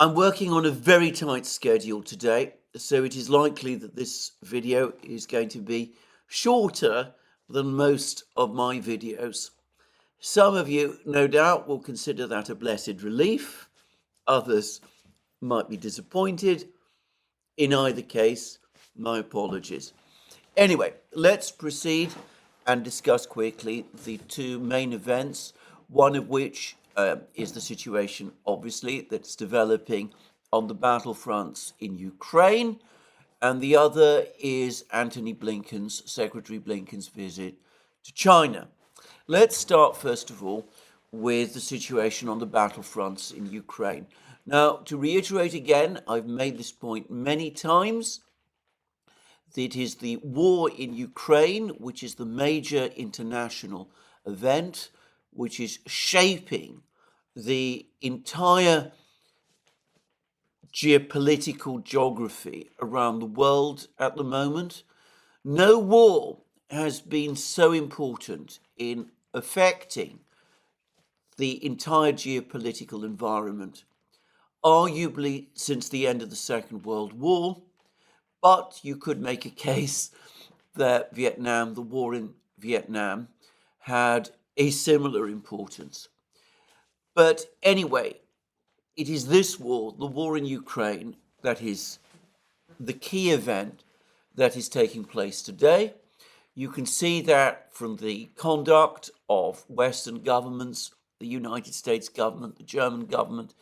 I'm working on a very tight schedule today, so it is likely that this video is going to be shorter than most of my videos. Some of you, no doubt, will consider that a blessed relief. Others might be disappointed. In either case, my apologies. Anyway, let's proceed and discuss quickly the two main events, one of which is the situation, obviously, that's developing on the battlefronts in Ukraine, and the other is Secretary Blinken's visit to China. Let's start, first of all, with the situation on the battlefronts in Ukraine. Now, to reiterate again, I've made this point many times. It is the war in Ukraine, which is the major international event, which is shaping the entire geopolitical geography around the world at the moment. No war has been so important in affecting the entire geopolitical environment, arguably since the end of the Second World War. But you could make a case that the war in Vietnam, had a similar importance. But anyway, it is this war, the war in Ukraine, that is the key event that is taking place today. You can see that from the conduct of Western governments, the United States government, the German government,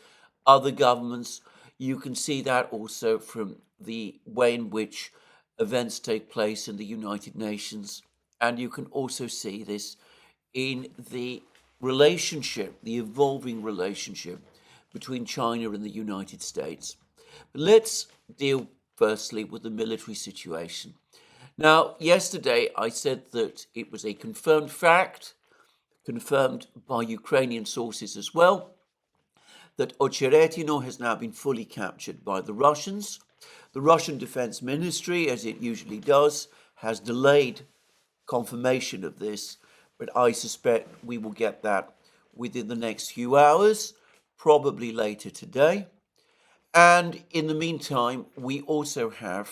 other governments. You can see that also from the way in which events take place in the United Nations. And you can also see this in the relationship, the evolving relationship between China and the United States. But let's deal firstly with the military situation. Now, yesterday I said that it was a confirmed fact, confirmed by Ukrainian sources as well, that Ocheretino has now been fully captured by the Russians. The Russian Defense Ministry, as it usually does, has delayed confirmation of this, but I suspect we will get that within the next few hours, probably later today. And in the meantime, we also have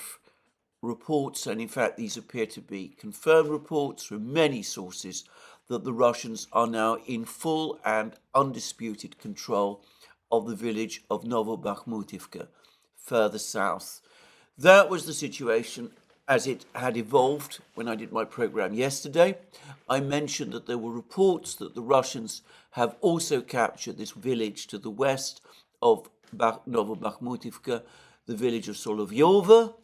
reports, and in fact these appear to be confirmed reports from many sources, that the Russians are now in full and undisputed control of the village of Novobakhmutivka, further south. That was the situation as it had evolved when I did my program yesterday. I mentioned that there were reports that the Russians have also captured this village to the west of Novobakhmutivka, the village of Solovyova.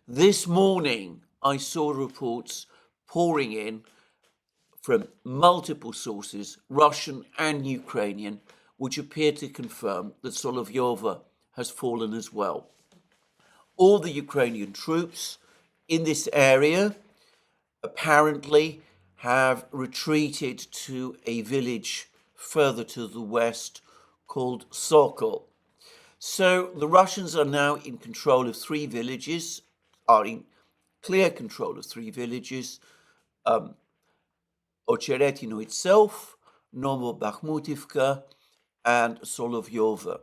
This morning, I saw reports pouring in from multiple sources, Russian and Ukrainian, which appear to confirm that Solovyova has fallen as well. All the Ukrainian troops in this area apparently have retreated to a village further to the west called Sokol. So the Russians are now in control of three villages, are in clear control of three villages, Ocheretino itself, Novobakhmutivka, and Solovyova.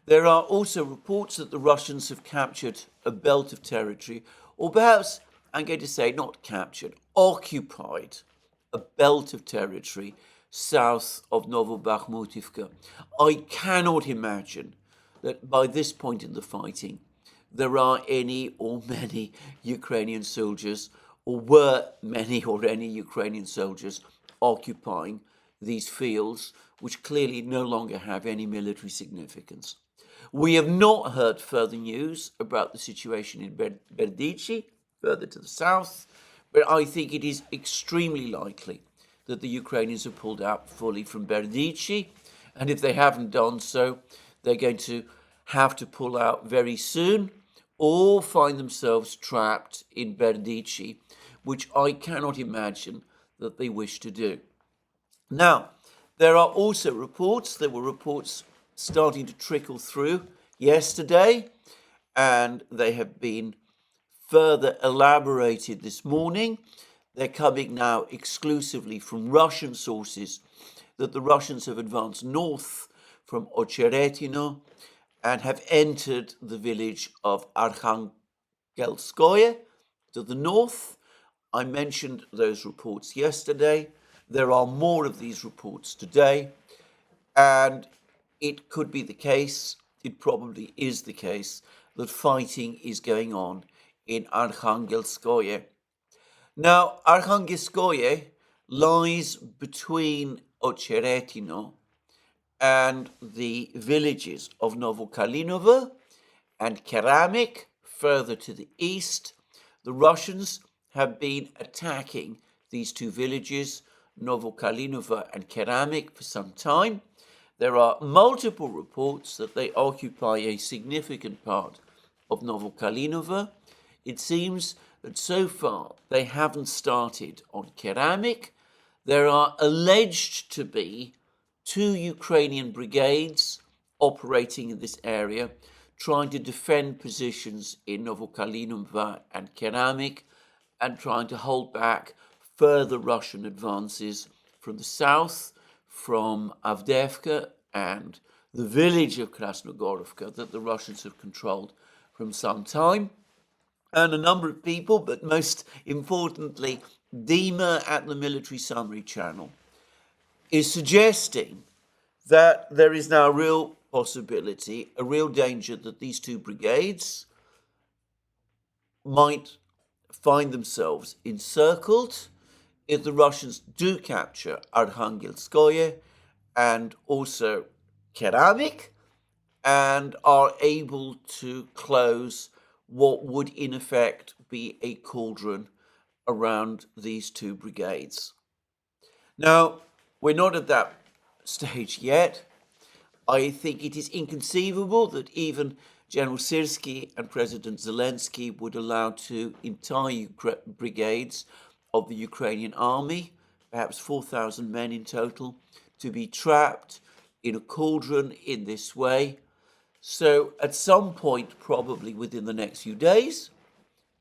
There are also reports that the Russians have captured a belt of territory, or perhaps, I'm going to say, not captured, occupied a belt of territory south of Novobakhmutivka. I cannot imagine that by this point in the fighting, there are any or many Ukrainian soldiers, or were many or any Ukrainian soldiers occupying these fields, which clearly no longer have any military significance. We have not heard further news about the situation in Berdichi, further to the south, but I think it is extremely likely that the Ukrainians have pulled out fully from Berdichi, and if they haven't done so, they're going to have to pull out very soon or find themselves trapped in Berdichi, which I cannot imagine that they wish to do. Now, there are also there were reports starting to trickle through yesterday, and they have been further elaborated this morning. They're coming now exclusively from Russian sources, that the Russians have advanced north from Ocheretino and have entered the village of Arkhangelskoye to the north. I mentioned those reports yesterday. There are more of these reports today, and it could be the case, it probably is the case, that fighting is going on in Arkhangelskoye. Now, Arkhangelskoye lies between Ocheretino and the villages of Novokalinovo and Keramik further to the east. The Russians have been attacking these two villages, Novokalinovo and Keramik, for some time. There are multiple reports that they occupy a significant part of Novokalinovo. It seems that so far they haven't started on Keramik. There are alleged to be 2 Ukrainian brigades operating in this area, trying to defend positions in Novokalinovo and Keramik, and trying to hold back further Russian advances from the south, from Avdiivka and the village of Krasnogorovka that the Russians have controlled from some time. And a number of people, but most importantly, Dima at the Military Summary Channel, is suggesting that there is now a real possibility, a real danger that these 2 brigades might find themselves encircled if the Russians do capture Arkhangelskoye and also Keramik, and are able to close what would in effect be a cauldron around these 2 brigades. Now, we're not at that stage yet. I think it is inconceivable that even General Syrski and President Zelensky would allow 2 entire brigades of the Ukrainian army, perhaps 4,000 men in total, to be trapped in a cauldron in this way. So at some point, probably within the next few days,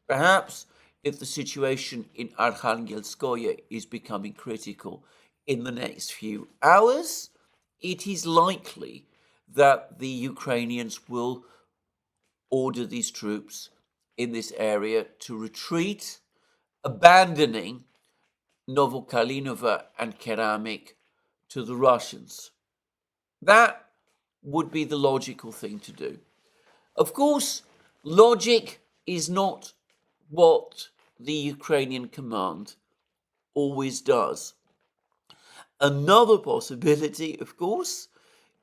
perhaps if the situation in Arkhangelskoye is becoming critical in the next few hours, it is likely that the Ukrainians will order these troops in this area to retreat, abandoning Novokalinovo and Keramik to the Russians. That would be the logical thing to do. Of course, logic is not what the Ukrainian command always does. Another possibility, of course,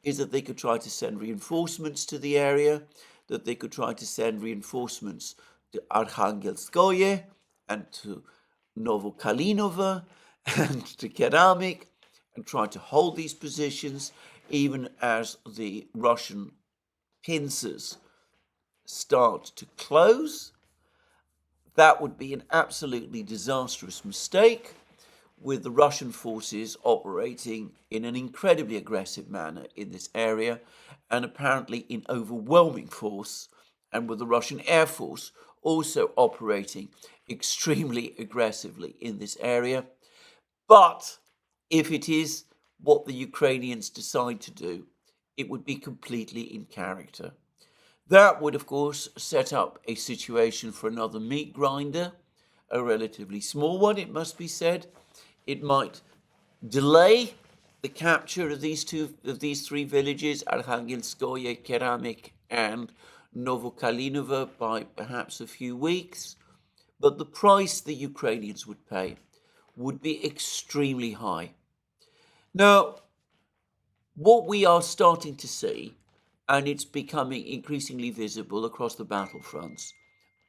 is that they could try to send reinforcements to the area, that they could try to send reinforcements to Arkhangelskoye and to Novokalinovo and to Keramik, and try to hold these positions even as the Russian pincers start to close. That would be an absolutely disastrous mistake, with the Russian forces operating in an incredibly aggressive manner in this area, and apparently in overwhelming force, and with the Russian Air Force also operating extremely aggressively in this area. But if it is what the Ukrainians decide to do, it would be completely in character. That would, of course, set up a situation for another meat grinder, a relatively small one, it must be said. It might delay the capture of these 3 villages, Arkhangelskoye, Keramik, and Novokalinovo, by perhaps a few weeks. But the price the Ukrainians would pay would be extremely high. Now, what we are starting to see, and it's becoming increasingly visible across the battlefronts,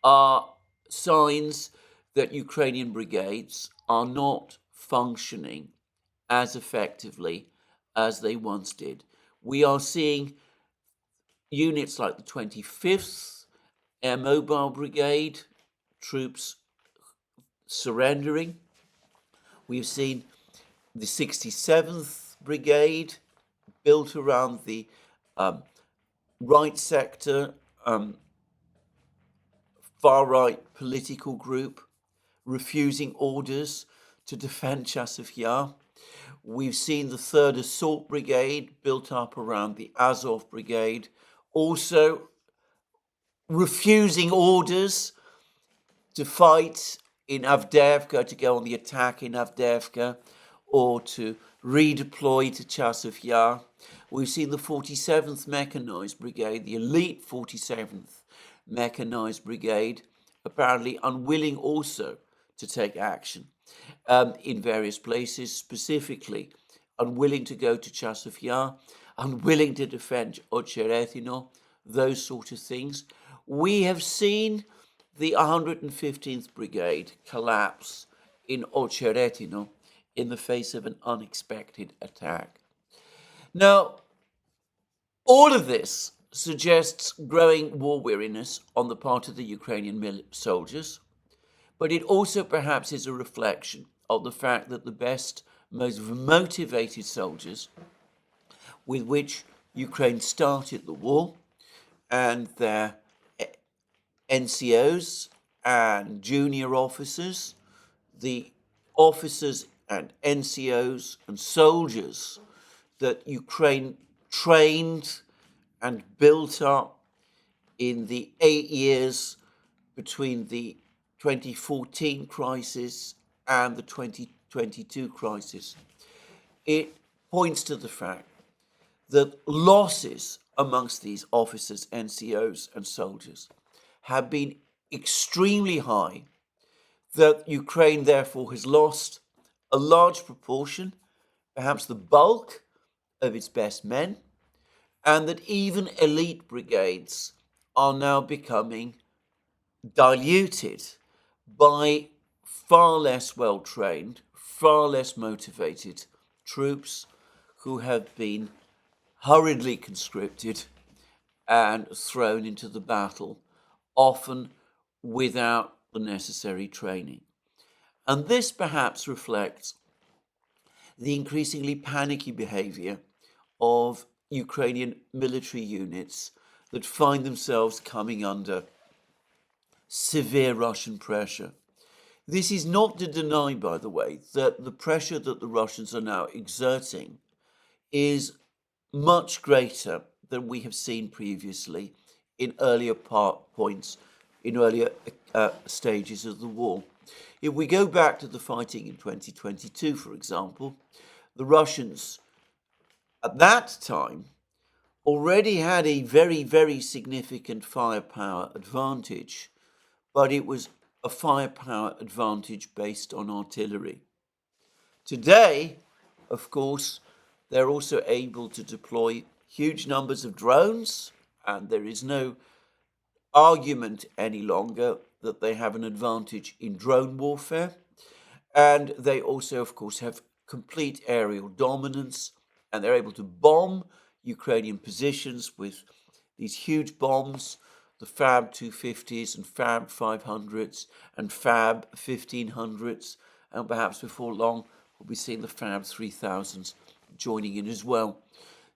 are signs that Ukrainian brigades are not functioning as effectively as they once did. We are seeing units like the 25th Air Mobile Brigade troops surrendering. We've seen the 67th Brigade, built around the right sector, far-right political group, refusing orders to defend Chasiv Yar. We've seen the 3rd Assault Brigade, built up around the Azov Brigade, also refusing orders to fight in Avdiivka, to go on the attack in Avdiivka, or to redeploy to Chasiv Yar. We've seen the 47th Mechanized Brigade, the elite 47th Mechanized Brigade, apparently unwilling also to take action in various places, specifically unwilling to go to Chasiv Yar, unwilling to defend Ocheretino, those sort of things. We have seen the 115th Brigade collapse in Ocheretino in the face of an unexpected attack. Now, all of this suggests growing war weariness on the part of the Ukrainian soldiers, but it also perhaps is a reflection of the fact that the best, most motivated soldiers with which Ukraine started the war, and their NCOs and junior officers, the officers and NCOs and soldiers that Ukraine trained and built up in the 8 years between the 2014 crisis and the 2022 crisis. It points to the fact that losses amongst these officers, NCOs and soldiers have been extremely high, that Ukraine therefore has lost a large proportion, perhaps the bulk of its best men, and that even elite brigades are now becoming diluted by far less well-trained, far less motivated troops who have been hurriedly conscripted and thrown into the battle, often without the necessary training. And this perhaps reflects the increasingly panicky behavior of Ukrainian military units that find themselves coming under severe Russian pressure. This is not to deny, by the way, that the pressure that the Russians are now exerting is much greater than we have seen previously in earlier stages of the war. If we go back to the fighting in 2022, for example, the Russians at that time already had a very, very significant firepower advantage, but it was a firepower advantage based on artillery. Today, of course, they're also able to deploy huge numbers of drones, and there is no argument any longer that they have an advantage in drone warfare. And they also, of course, have complete aerial dominance, and they're able to bomb Ukrainian positions with these huge bombs, the Fab 250s and Fab 500s and Fab 1500s, and perhaps before long we'll be seeing the Fab 3000s joining in as well.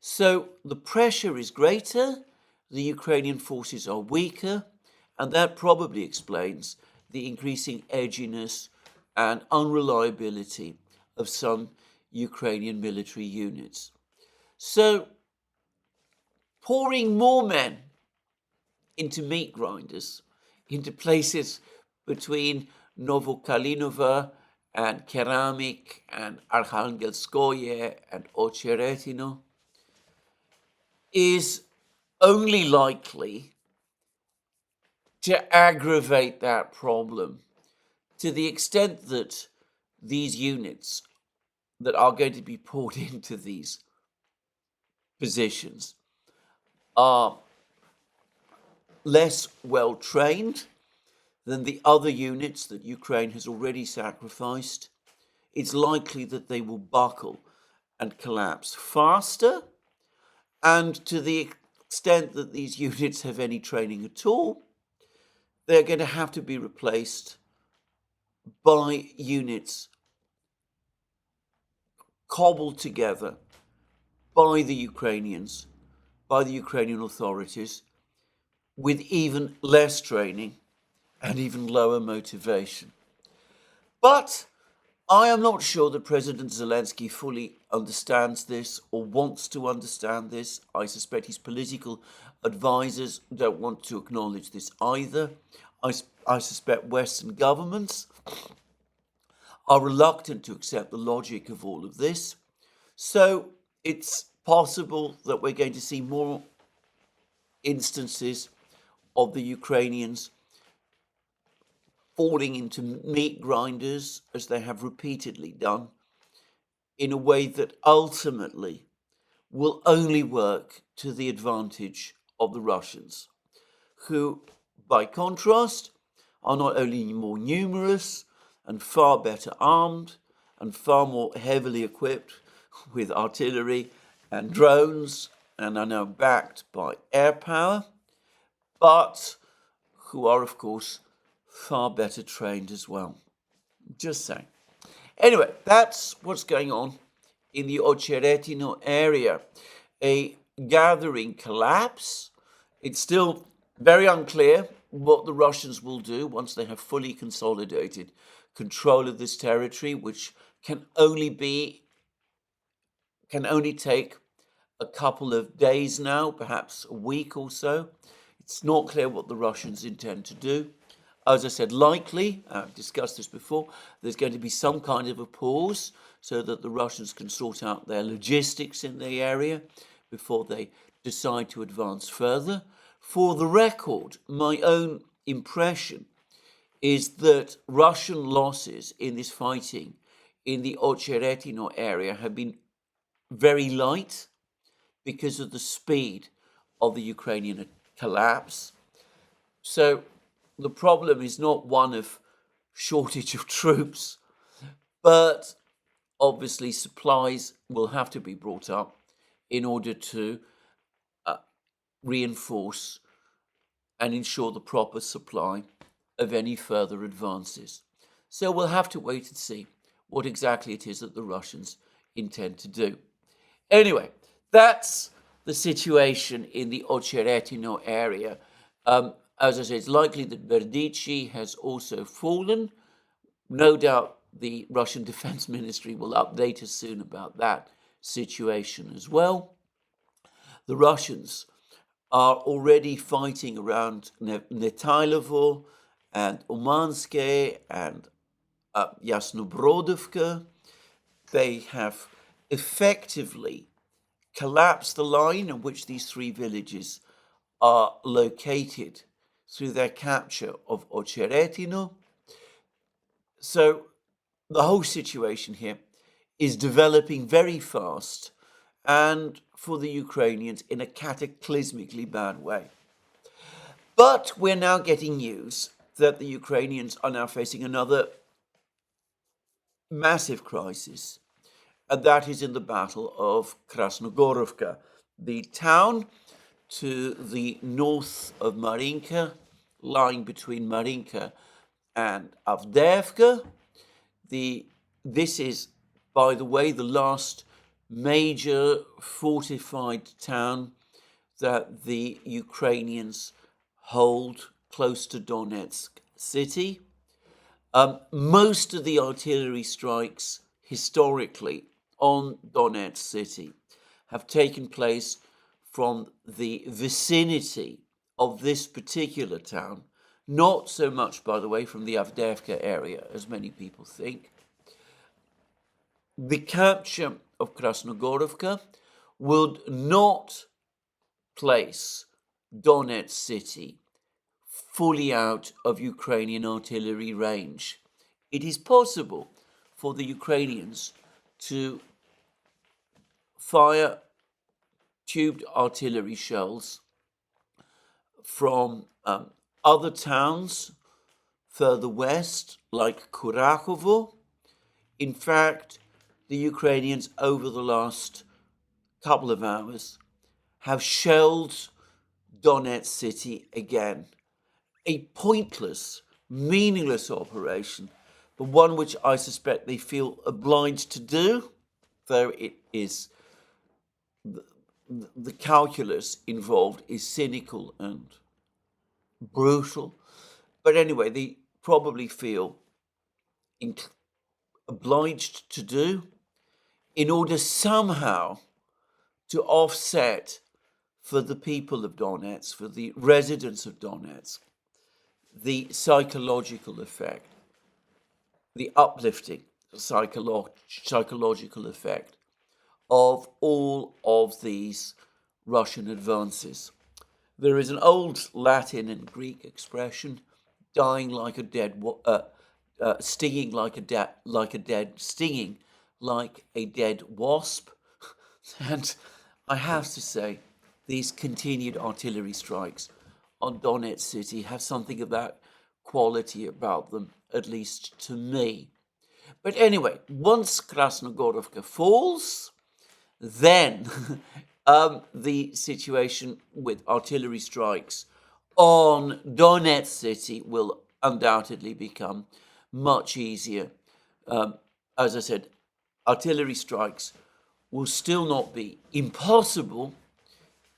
So the pressure is greater, the Ukrainian forces are weaker, and that probably explains the increasing edginess and unreliability of some Ukrainian military units. So pouring more men into meat grinders, into places between Novokalinova and Keramik and Arkhangelskoye and Ocheretino is only likely to aggravate that problem, to the extent that these units that are going to be poured into these positions are less well trained than the other units that Ukraine has already sacrificed. It's likely that they will buckle and collapse faster, and to the extent that these units have any training at all, they're going to have to be replaced by units cobbled together by the Ukrainians, by the Ukrainian authorities, with even less training and even lower motivation. But I am not sure that President Zelensky fully understands this or wants to understand this. I suspect his political advisors don't want to acknowledge this either. I suspect Western governments are reluctant to accept the logic of all of this. So it's possible that we're going to see more instances of the Ukrainians falling into meat grinders, as they have repeatedly done, in a way that ultimately will only work to the advantage of the Russians, who, by contrast, are not only more numerous and far better armed and far more heavily equipped with artillery and drones and are now backed by air power, but who are, of course, far better trained as well. Just saying. Anyway, that's what's going on in the Ocheretino area. A gathering collapse. It's still very unclear what the Russians will do once they have fully consolidated control of this territory, which can only take a couple of days now, perhaps a week or so. It's not clear what the Russians intend to do. As I said, likely, I've discussed this before, there's going to be some kind of a pause so that the Russians can sort out their logistics in the area before they decide to advance further. For the record, my own impression is that Russian losses in this fighting in the Ocheretino area have been very light because of the speed of the Ukrainian collapse. So the problem is not one of shortage of troops, but obviously supplies will have to be brought up in order to reinforce and ensure the proper supply of any further advances. So we'll have to wait and see what exactly it is that the Russians intend to do. Anyway, that's the situation in the Ocheretino area. As I say, it's likely that BITCHUTE has also fallen. No doubt the Russian Defense Ministry will update us soon about that situation as well. The Russians are already fighting around Netailovo and Umanske and Krasnogorovka. They have effectively collapsed the line on which these three villages are located through their capture of Ocheretino. So the whole situation here is developing very fast and for the Ukrainians in a cataclysmically bad way. But we're now getting news that the Ukrainians are now facing another massive crisis, and that is in the Battle of Krasnogorovka, the town to the north of Marinka, lying between Marinka and Avdiivka. This is, by the way, the last major fortified town that the Ukrainians hold close to Donetsk city. Most of the artillery strikes historically on Donetsk city have taken place from the vicinity of this particular town, not so much, by the way, from the Avdiivka area, as many people think. The capture of Krasnogorovka would not place Donetsk city fully out of Ukrainian artillery range. It is possible for the Ukrainians to fire tubed artillery shells from other towns further west, like Kurakovo. In fact, the Ukrainians over the last couple of hours have shelled Donetsk city again. A pointless, meaningless operation, but one which I suspect they feel obliged to do, though it is the calculus involved is cynical and brutal. But anyway, they probably feel obliged to do in order somehow to offset for the people of Donetsk, for the residents of Donetsk, the psychological effect, the uplifting psychological effect of all of these Russian advances. There is an old Latin and Greek expression, stinging like a dead wasp. And I have to say, these continued artillery strikes on Donetsk city have something of that quality about them, at least to me. But anyway, once Krasnogorovka falls, then the situation with artillery strikes on Donetsk city will undoubtedly become much easier. As I said, artillery strikes will still not be impossible,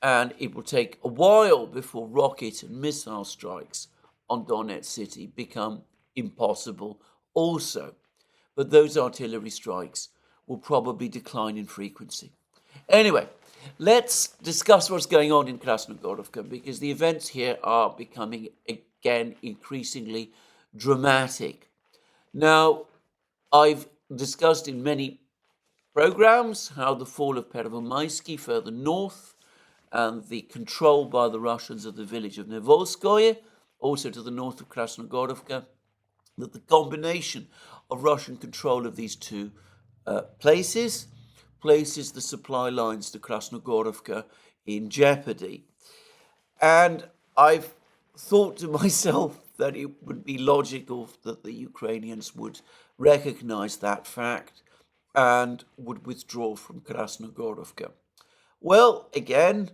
and it will take a while before rocket and missile strikes on Donetsk city become impossible also. But those artillery strikes will probably decline in frequency. Anyway, let's discuss what's going on in Krasnogorovka, because the events here are becoming, again, increasingly dramatic. Now, I've discussed in many programs how the fall of Pervomaisky further north and the control by the Russians of the village of Nevolskoye, also to the north of Krasnogorovka, that the combination of Russian control of these two places places the supply lines to Krasnogorovka in jeopardy. And I've thought to myself that it would be logical that the Ukrainians would recognize that fact and would withdraw from Krasnogorovka. Well, again,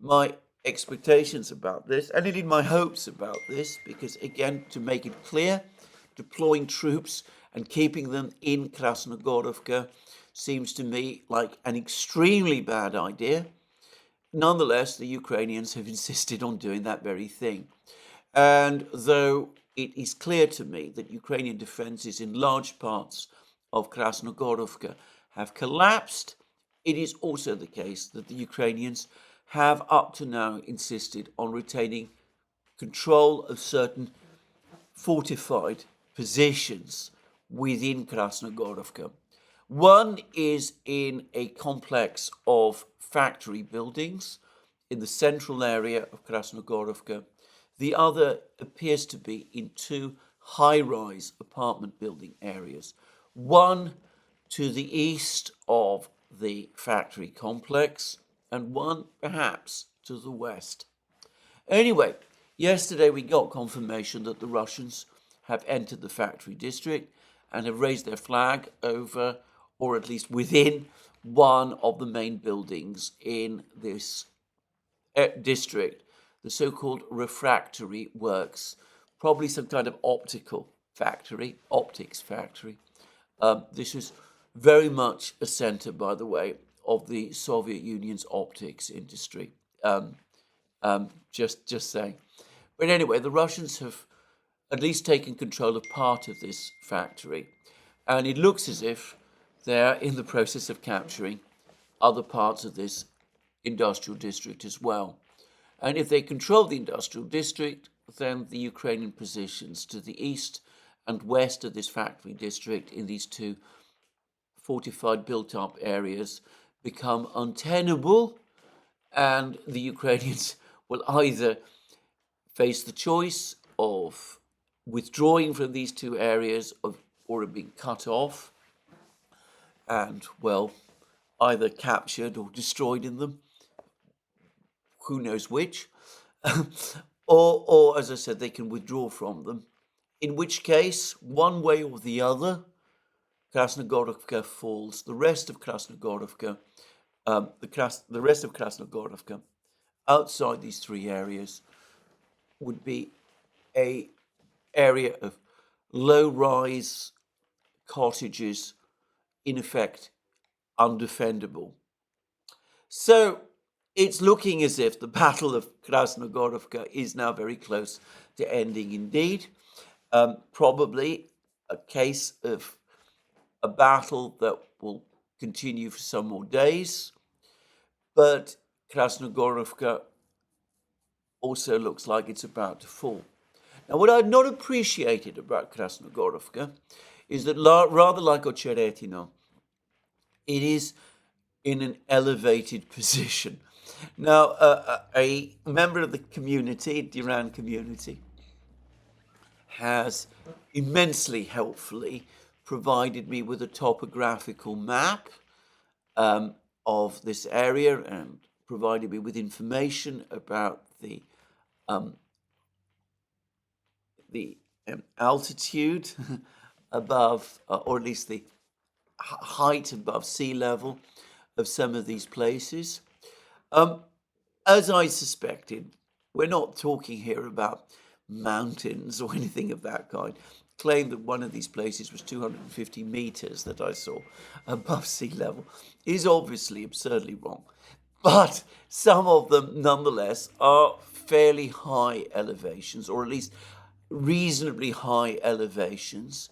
my expectations about this, and indeed my hopes about this, because again, to make it clear, deploying troops and keeping them in Krasnogorovka seems to me like an extremely bad idea. Nonetheless, the Ukrainians have insisted on doing that very thing. And though it is clear to me that Ukrainian defenses in large parts of Krasnogorovka have collapsed, it is also the case that the Ukrainians have up to now insisted on retaining control of certain fortified positions within Krasnogorovka. One is in a complex of factory buildings in the central area of Krasnogorovka. The other appears to be in two high-rise apartment building areas, one to the east of the factory complex and one perhaps to the west. Anyway, yesterday we got confirmation that the Russians have entered the factory district and have raised their flag over, or at least within, one of the main buildings in this district, the so-called refractory works, probably some kind of optics factory. This is very much a center, by the way, of the Soviet Union's optics industry. Just saying. But anyway, the Russians have at least taken control of part of this factory, and it looks as if they're in the process of capturing other parts of this industrial district as well. And if they control the industrial district, then the Ukrainian positions to the east and west of this factory district in these two fortified built-up areas become untenable, and the Ukrainians will either face the choice of withdrawing from these two areas or being cut off and, well, either captured or destroyed in them, who knows which, or, as I said, they can withdraw from them, in which case, one way or the other, Krasnogorovka falls. The rest of Krasnogorovka, the rest of Krasnogorovka, outside these three areas, would be an area of low-rise cottages, in effect, undefendable. So it's looking as if the Battle of Krasnogorovka is now very close to ending indeed. Probably a case of a battle that will continue for some more days, but Krasnogorovka also looks like it's about to fall. Now, what I've not appreciated about Krasnogorovka is that rather like Ocheretino, it is in an elevated position. Now, a member of the community, Duran community, has immensely helpfully provided me with a topographical map of this area and provided me with information about the altitude above, or at least the height above sea level of some of these places. As I suspected, we're not talking here about mountains or anything of that kind. Claim that one of these places was 250 meters that I saw above sea level is obviously absurdly wrong. But some of them, nonetheless, are fairly high elevations, or at least reasonably high elevations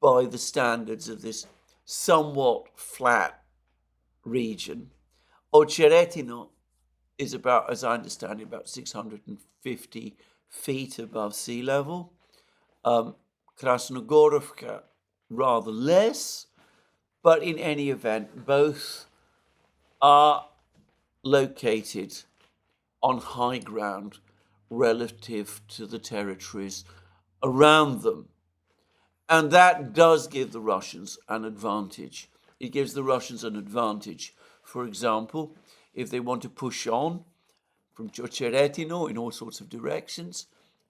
by the standards of this somewhat flat region. Ocheretino is about, as I understand it, about 650 feet above sea level. Krasnogorovka, rather less, but in any event, both are located on high ground relative to the territories around them. And that does give the Russians an advantage. It gives the Russians an advantage, for example, if they want to push on from Ocheretino in all sorts of directions.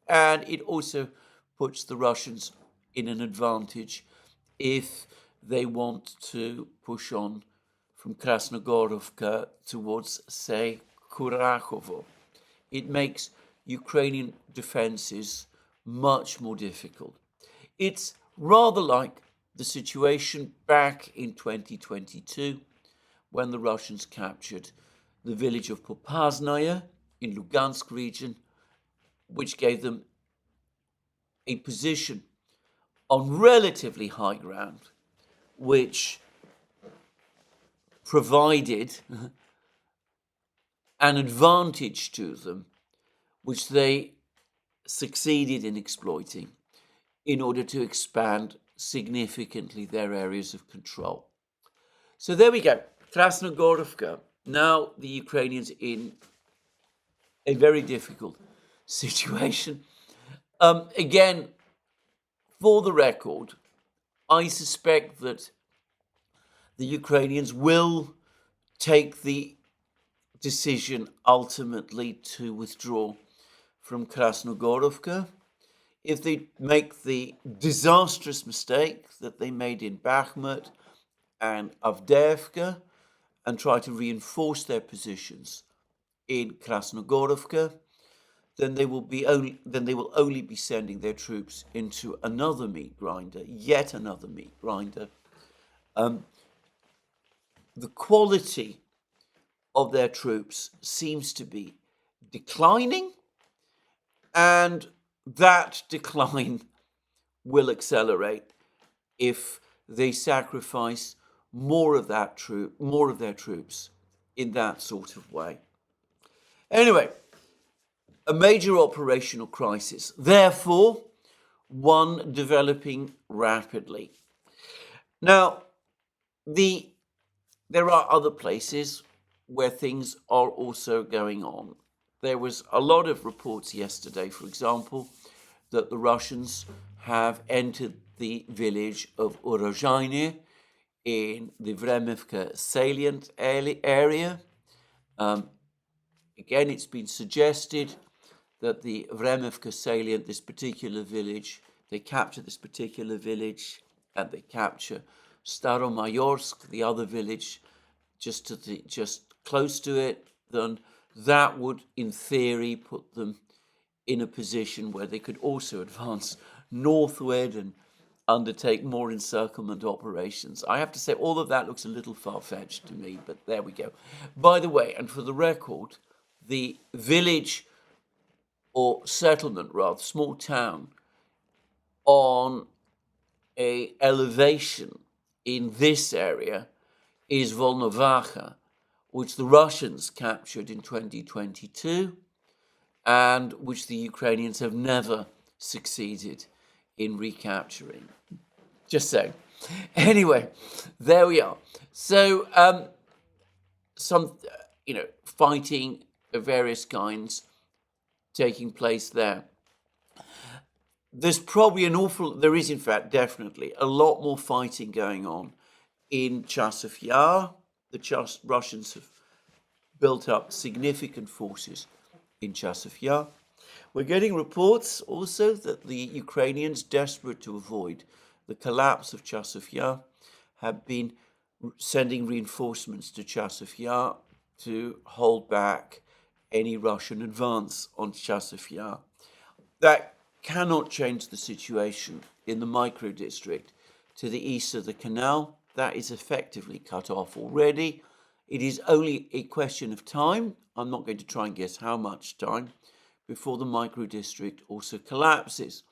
And it also puts the Russians in an advantage if they want to push on from Krasnogorovka towards, say, Kurachovo. It makes Ukrainian defenses much more difficult. It's rather like the situation back in 2022 when the Russians captured the village of Popaznaya in Lugansk region, which gave them a position on relatively high ground, which provided an advantage to them, which they succeeded in exploiting in order to expand significantly their areas of control. So there we go, Krasnogorovka. Now the Ukrainians in a very difficult situation. Again, for the record, I suspect that the Ukrainians will take the decision ultimately to withdraw from Krasnogorovka. If they make the disastrous mistake that they made in Bakhmut and Avdiivka and try to reinforce their positions in Krasnogorovka, then they will only be sending their troops into another meat grinder, yet another meat grinder. The quality of their troops seems to be declining, and that decline will accelerate if they sacrifice more of their troops in that sort of way. Anyway, a major operational crisis, therefore, one developing rapidly. Now, there are other places where things are also going on. There was a lot of reports yesterday, for example, that the Russians have entered the village of Urozhaine in the Vremivka salient area. Again, it's been suggested that the Vremivka salient, this particular village, they capture this particular village and they capture Staromayorsk, the other village, just close to it, then that would, in theory, put them in a position where they could also advance northward and undertake more encirclement operations. I have to say, all of that looks a little far-fetched to me, but there we go. By the way, and for the record, the village or settlement, rather, small town on a elevation in this area is Volnovacha, which the Russians captured in 2022 and which the Ukrainians have never succeeded in recapturing. Just so. Anyway, there we are. So some, fighting of various kinds taking place there. There's probably there is in fact definitely a lot more fighting going on in Chasiv Yar. The Russians have built up significant forces in Chasiv Yar. We're getting reports also that the Ukrainians, desperate to avoid the collapse of Chasiv Yar, have been sending reinforcements to Chasiv Yar to hold back any Russian advance on Chasiv Yar. That cannot change the situation in the micro-district to the east of the canal. That is effectively cut off already. It is only a question of time. I'm not going to try and guess how much time before the micro-district also collapses.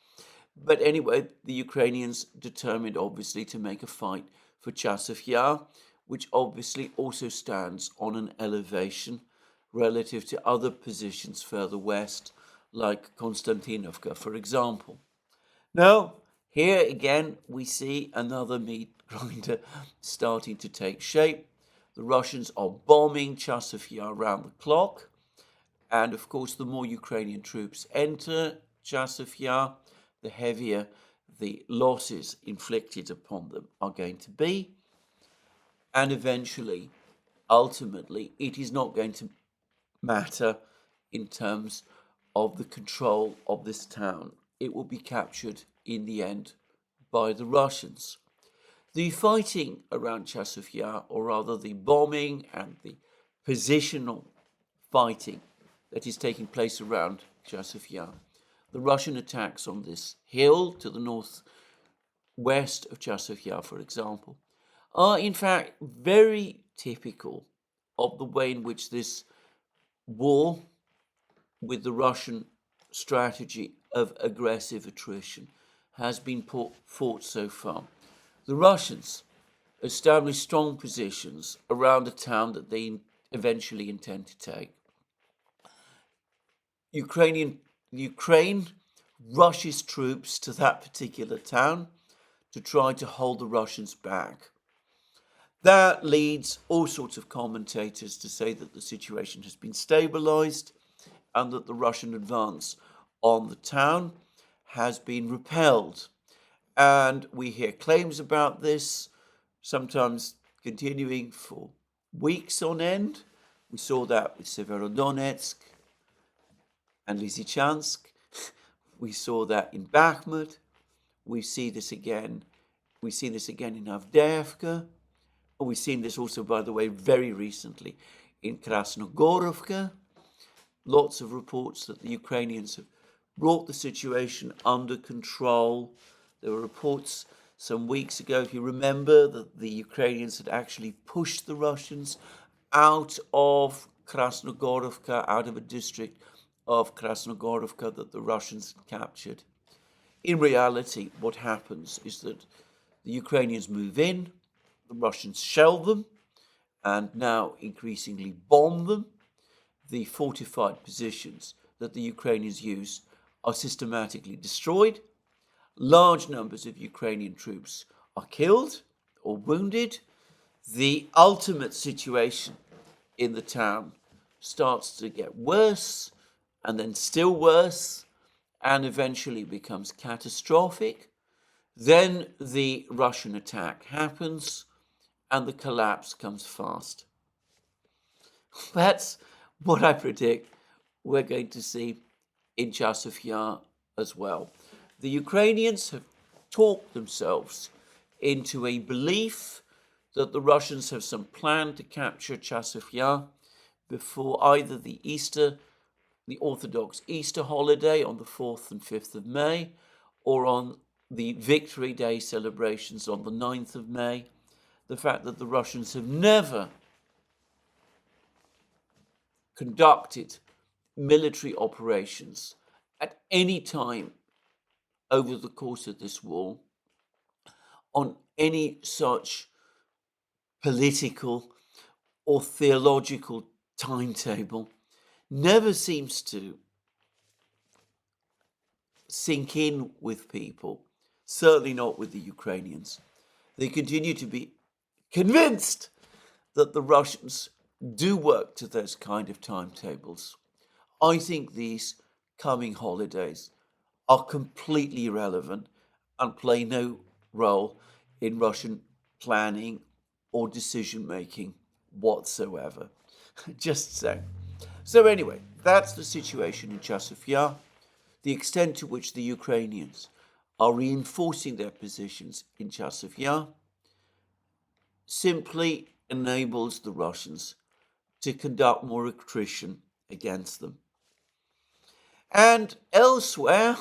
But anyway, the Ukrainians determined, obviously, to make a fight for Chasiv Yar, which obviously also stands on an elevation relative to other positions further west, like Konstantinovka, for example. Now, here again, we see another meat grinder starting to take shape. The Russians are bombing Chasiv Yar around the clock. And of course, the more Ukrainian troops enter Chasiv Yar, the heavier the losses inflicted upon them are going to be. And eventually, ultimately, it is not going to matter in terms of the control of this town. It will be captured in the end by the Russians. The fighting around Chasiv Yar, or rather the bombing and the positional fighting that is taking place around Chasiv Yar, the Russian attacks on this hill to the northwest of Chasiv Yar, for example, are in fact very typical of the way in which this war with the Russian strategy of aggressive attrition has been fought so far. The Russians established strong positions around a town that they eventually intend to take. Ukraine rushes troops to that particular town to try to hold the Russians back. That leads all sorts of commentators to say that the situation has been stabilized and that the Russian advance on the town has been repelled. And we hear claims about this, sometimes continuing for weeks on end. We saw that with Severodonetsk and Lysychansk. We saw that in Bakhmut. We see this again in Avdiivka. And we've seen this also, by the way, very recently in Krasnogorovka. Lots of reports that the Ukrainians have brought the situation under control. There were reports some weeks ago, if you remember, that the Ukrainians had actually pushed the Russians out of Krasnogorovka, out of a district of Krasnogorovka that the Russians captured. In reality, what happens is that the Ukrainians move in, the Russians shell them, and now increasingly bomb them. The fortified positions that the Ukrainians use are systematically destroyed. Large numbers of Ukrainian troops are killed or wounded. The ultimate situation in the town starts to get worse, and then still worse, and eventually becomes catastrophic. Then the Russian attack happens, and the collapse comes fast. That's what I predict we're going to see in Chasiv Yar as well. The Ukrainians have talked themselves into a belief that the Russians have some plan to capture Chasiv Yar before either the Orthodox Easter holiday on the 4th and 5th of May, or on the Victory Day celebrations on the 9th of May. The fact that the Russians have never conducted military operations at any time over the course of this war on any such political or theological timetable never seems to sink in with people, certainly not with the Ukrainians. They continue to be convinced that the Russians do work to those kind of timetables. I think these coming holidays are completely irrelevant and play no role in Russian planning or decision making whatsoever. Just so. So anyway, that's the situation in Chasiv Yar. The extent to which the Ukrainians are reinforcing their positions in Chasiv Yar simply enables the Russians to conduct more attrition against them. And elsewhere,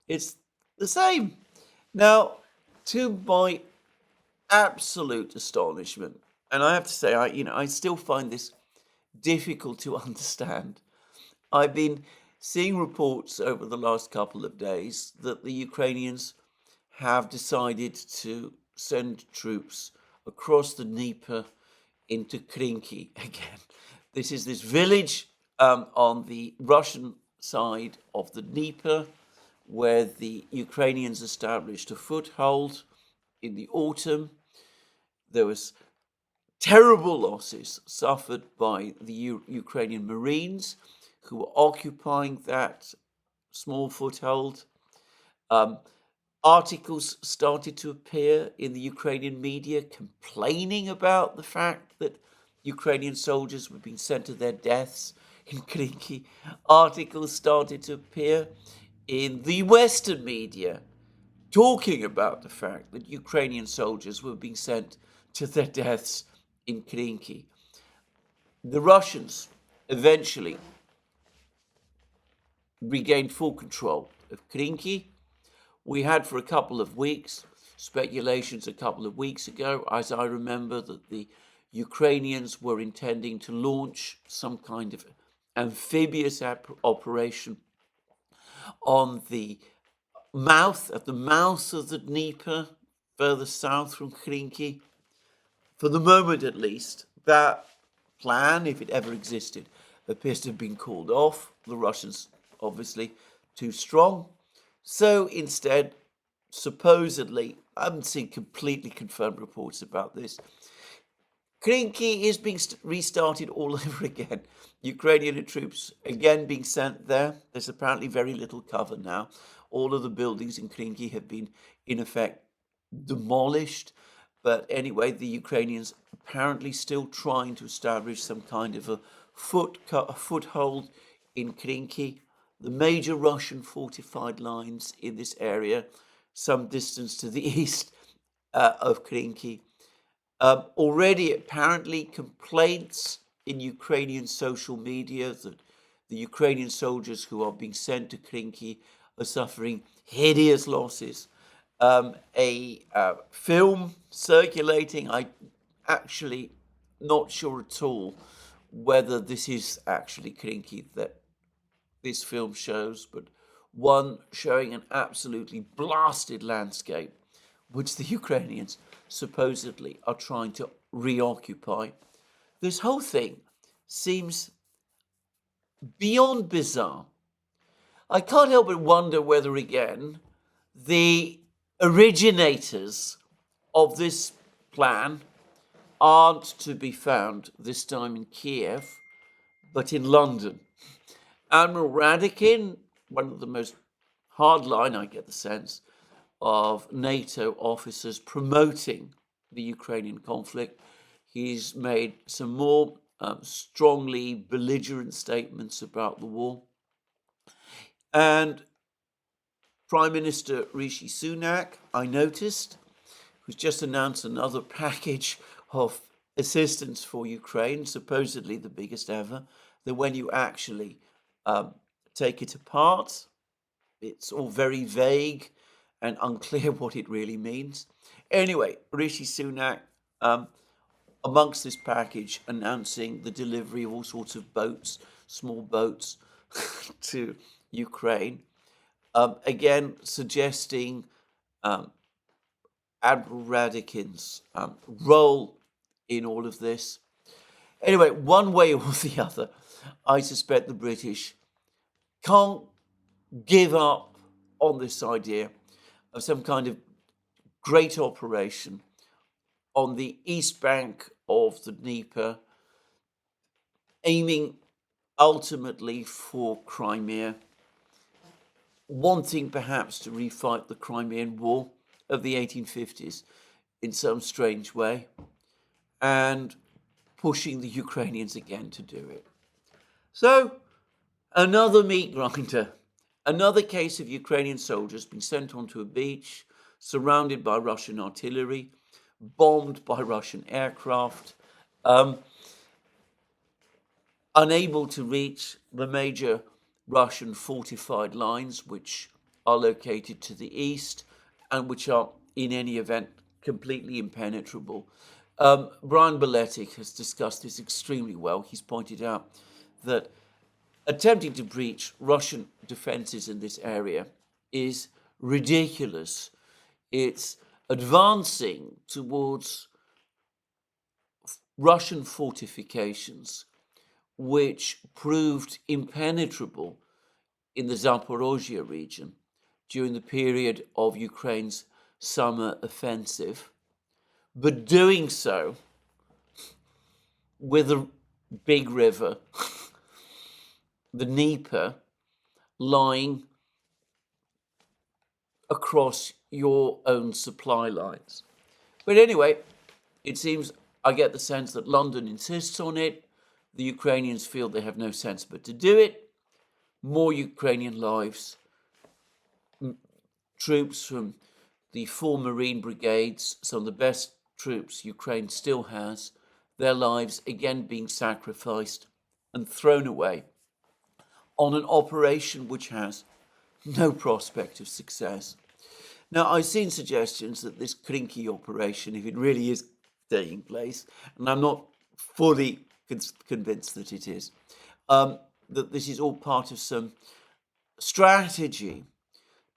it's the same. Now, to my absolute astonishment, and I have to say, I still find this difficult to understand. I've been seeing reports over the last couple of days that the Ukrainians have decided to send troops across the Dnieper into Krinky again. This is this village on the Russian side of the Dnieper where the Ukrainians established a foothold in the autumn. There was terrible losses suffered by the Ukrainian Marines who were occupying that small foothold. Articles started to appear in the Ukrainian media complaining about the fact that Ukrainian soldiers were being sent to their deaths in Krinky. Articles started to appear in the Western media talking about the fact that Ukrainian soldiers were being sent to their deaths in Krinky. The Russians eventually regained full control of Krinky. We had for a couple of weeks speculations a couple of weeks ago, as I remember, that the Ukrainians were intending to launch some kind of amphibious operation on the mouth of the Dnieper, further south from Krinky. For the moment, at least, that plan, if it ever existed, appears to have been called off. The Russians, obviously, too strong. So instead, supposedly, I haven't seen completely confirmed reports about this, Krinky is being restarted all over again. Ukrainian troops again being sent there. There's apparently very little cover now. All of the buildings in Krinky have been, in effect, demolished. But anyway, the Ukrainians apparently still trying to establish some kind of a foothold in Krinky. The major Russian fortified lines in this area, some distance to the east of Krinky. Already apparently complaints in Ukrainian social media that the Ukrainian soldiers who are being sent to Krinky are suffering hideous losses. A film circulating, I actually not sure at all whether this is actually Krinky that this film shows, but one showing an absolutely blasted landscape which the Ukrainians supposedly are trying to reoccupy. This whole thing seems beyond bizarre. I can't help but wonder whether, again, the originators of this plan aren't to be found this time in Kiev, but in London. Admiral Radakin, one of the most hardline, I get the sense, of NATO officers promoting the Ukrainian conflict. He's made some more strongly belligerent statements about the war. And Prime Minister Rishi Sunak, I noticed, who's just announced another package of assistance for Ukraine, supposedly the biggest ever, that when you actually take it apart, it's all very vague and unclear what it really means. Anyway, Rishi Sunak, amongst this package, announcing the delivery of all sorts of boats, small boats, to Ukraine. Again, suggesting Admiral Radikin's role in all of this. Anyway, one way or the other, I suspect the British can't give up on this idea of some kind of great operation on the east bank of the Dnieper, aiming ultimately for Crimea, wanting perhaps to refight the Crimean War of the 1850s in some strange way, and pushing the Ukrainians again to do it. So, another meat grinder, another case of Ukrainian soldiers being sent onto a beach, surrounded by Russian artillery, bombed by Russian aircraft, unable to reach the major Russian fortified lines, which are located to the east and which are, in any event, completely impenetrable. Brian Beletic has discussed this extremely well. He's pointed out that attempting to breach Russian defenses in this area is ridiculous. It's advancing towards Russian fortifications, which proved impenetrable in the Zaporozhye region during the period of Ukraine's summer offensive, but doing so with a big river, the Dnieper, lying across your own supply lines. But anyway, it seems, I get the sense that London insists on it. The Ukrainians feel they have no sense but to do it. More Ukrainian lives. Troops from the 4 Marine brigades, some of the best troops Ukraine still has, their lives again being sacrificed and thrown away on an operation which has no prospect of success. Now, I've seen suggestions that this Krinky operation, if it really is taking place, and I'm not fully convinced that it is, that this is all part of some strategy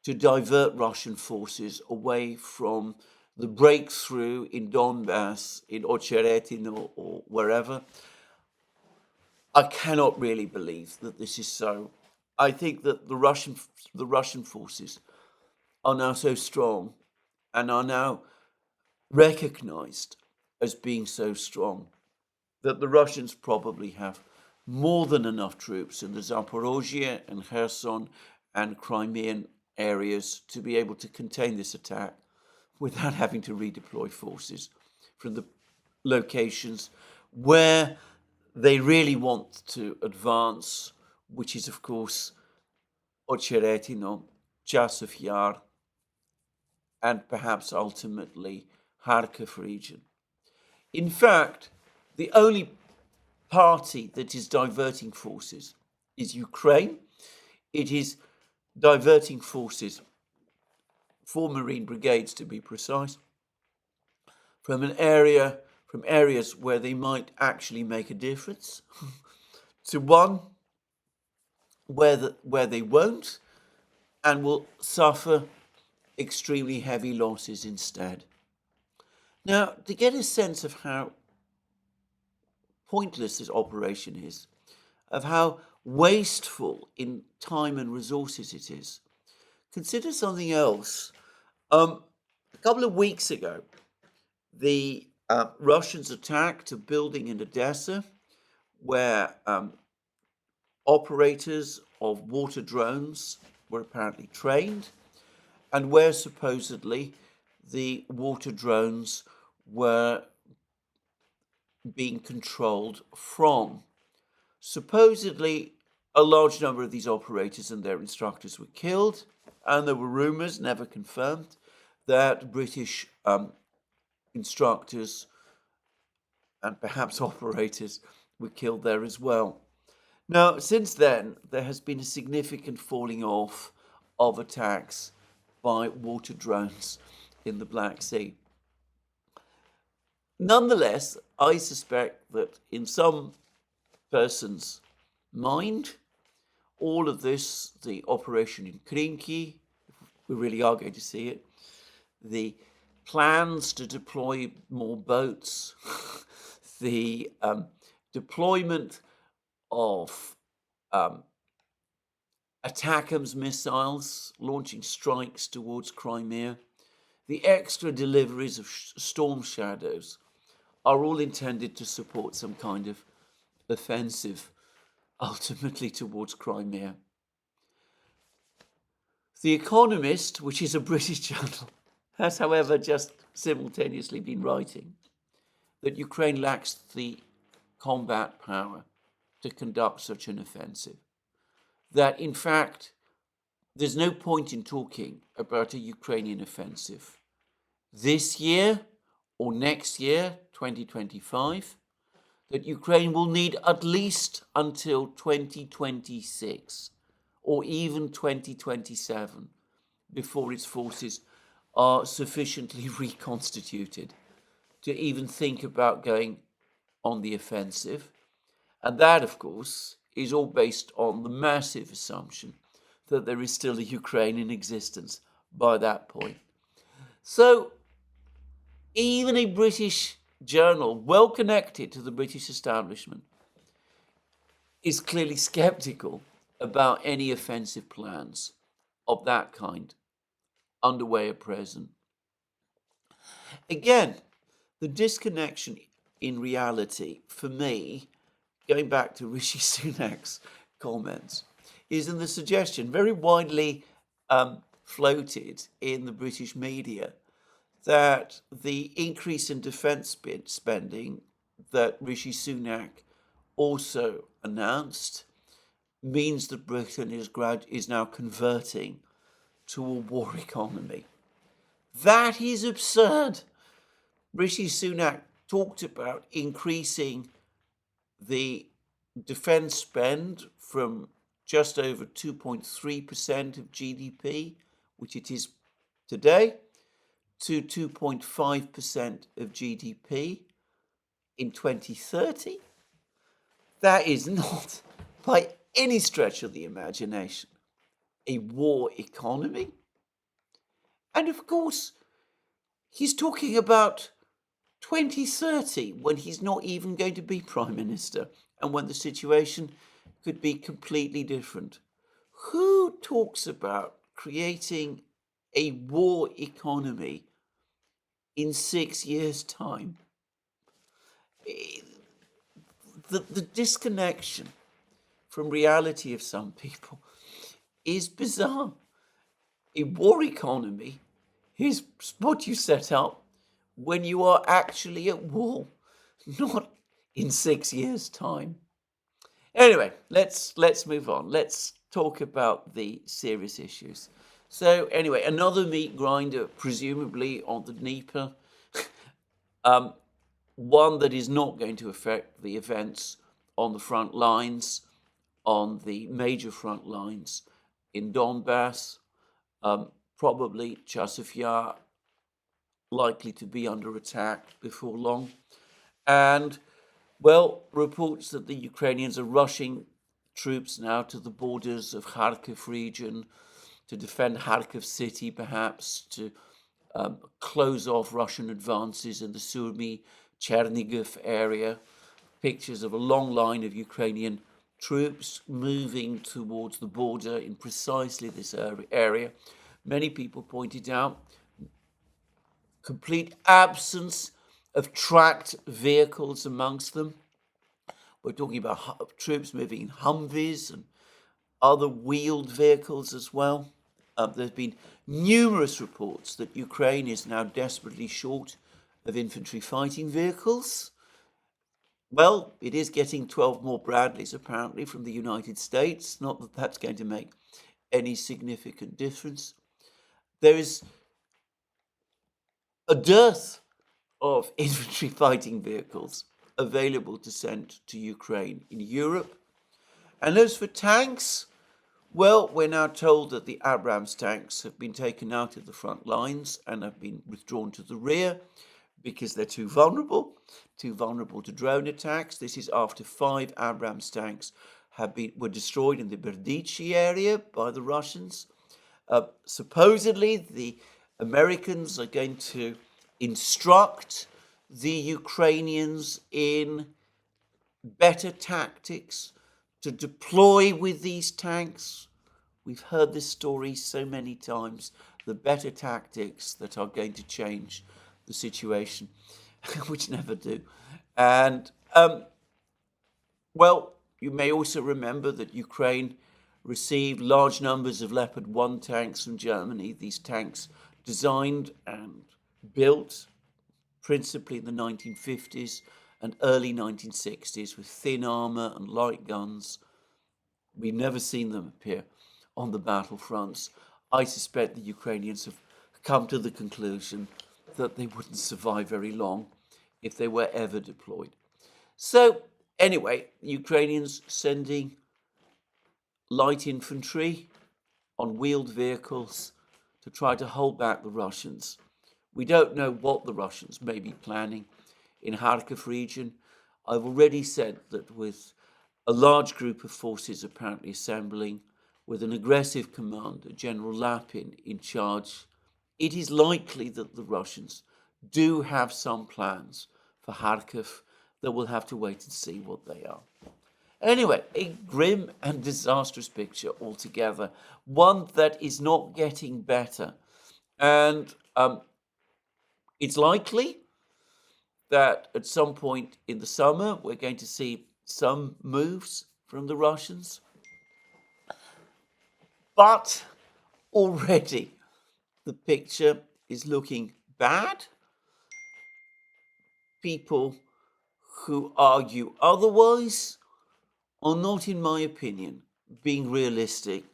to divert Russian forces away from the breakthrough in Donbass, in Ocheretino, or wherever. I cannot really believe that this is so. I think that the Russian forces are now so strong and are now recognized as being so strong that the Russians probably have more than enough troops in the Zaporozhye and Kherson and Crimean areas to be able to contain this attack without having to redeploy forces from the locations where they really want to advance, which is, of course, Ocheretino, Chasiv Yar, and perhaps ultimately Kharkiv region. In fact, the only party that is diverting forces is Ukraine. It is diverting forces, 4 Marine brigades to be precise, from areas where they might actually make a difference to one where they won't and will suffer extremely heavy losses instead. Now, to get a sense of how pointless this operation is, of how wasteful in time and resources it is, consider something else. A couple of weeks ago, the Russians attacked a building in Odessa where operators of water drones were apparently trained, and where supposedly the water drones were being controlled from. Supposedly, a large number of these operators and their instructors were killed, and there were rumors, never confirmed, that British instructors and perhaps operators were killed there as well. Now, since then, there has been a significant falling off of attacks by water drones in the Black Sea. Nonetheless, I suspect that in some person's mind, all of this, the operation in Krinky, we really are going to see it, the plans to deploy more boats, the deployment of ATACMS missiles launching strikes towards Crimea, the extra deliveries of Storm Shadows are all intended to support some kind of offensive, ultimately towards Crimea. The Economist, which is a British journal, has, however, just simultaneously been writing that Ukraine lacks the combat power to conduct such an offensive. That, in fact, there's no point in talking about a Ukrainian offensive this year or next year, 2025, that Ukraine will need at least until 2026 or even 2027 before its forces are sufficiently reconstituted to even think about going on the offensive. And that, of course, is all based on the massive assumption that there is still a Ukraine in existence by that point. So even a British journal, well connected to the British establishment, is clearly skeptical about any offensive plans of that kind underway at present. Again, the disconnection in reality, for me, going back to Rishi Sunak's comments, is in the suggestion, very widely floated in the British media, that the increase in defence spending that Rishi Sunak also announced means that Britain is now converting to a war economy. That is absurd. Rishi Sunak talked about increasing the defence spend from just over 2.3% of GDP, which it is today, to 2.5% of GDP in 2030. That is not, by any stretch of the imagination, a war economy. And of course, he's talking about 2030, when he's not even going to be Prime Minister and when the situation could be completely different. Who talks about creating a war economy in 6 years' time? The disconnection from reality of some people is bizarre. A war economy is what you set up when you are actually at war, not in 6 years' time. Anyway, let's move on. Let's talk about the serious issues. So anyway, another meat grinder, presumably on the Dnieper, one that is not going to affect the events on the front lines, on the major front lines in Donbass, probably Chasiv Yar likely to be under attack before long. And, well, reports that the Ukrainians are rushing troops now to the borders of Kharkiv region to defend Kharkiv city, perhaps, to close off Russian advances in the Sumy, Chernigov area. Pictures of a long line of Ukrainian troops moving towards the border in precisely this area. Many people pointed out complete absence of tracked vehicles amongst them. We're talking about troops moving in Humvees and other wheeled vehicles as well. There's been numerous reports that Ukraine is now desperately short of infantry fighting vehicles. Well, it is getting 12 more Bradleys apparently from the United States. Not that that's going to make any significant difference. There is a dearth of infantry fighting vehicles available to send to Ukraine in Europe. And as for tanks, well, we're now told that the Abrams tanks have been taken out of the front lines and have been withdrawn to the rear because they're too vulnerable to drone attacks. This is after 5 Abrams tanks were destroyed in the Berdichi area by the Russians. Supposedly, the Americans are going to instruct the Ukrainians in better tactics to deploy with these tanks. We've heard this story so many times, the better tactics that are going to change the situation, which never do. And, well, you may also remember that Ukraine received large numbers of Leopard 1 tanks from Germany. These tanks designed and built principally in the 1950s and early 1960s with thin armor and light guns. We've never seen them appear on the battlefronts. I suspect the Ukrainians have come to the conclusion that they wouldn't survive very long if they were ever deployed. So anyway, the Ukrainians sending light infantry on wheeled vehicles to try to hold back the Russians. We don't know what the Russians may be planning in Kharkiv region. I've already said that with a large group of forces apparently assembling, with an aggressive commander, General Lapin, in charge, it is likely that the Russians do have some plans for Kharkiv that we'll have to wait and see what they are. Anyway, a grim and disastrous picture altogether, one that is not getting better. And it's likely that at some point in the summer, we're going to see some moves from the Russians. But already the picture is looking bad. People who argue otherwise are not, in my opinion, being realistic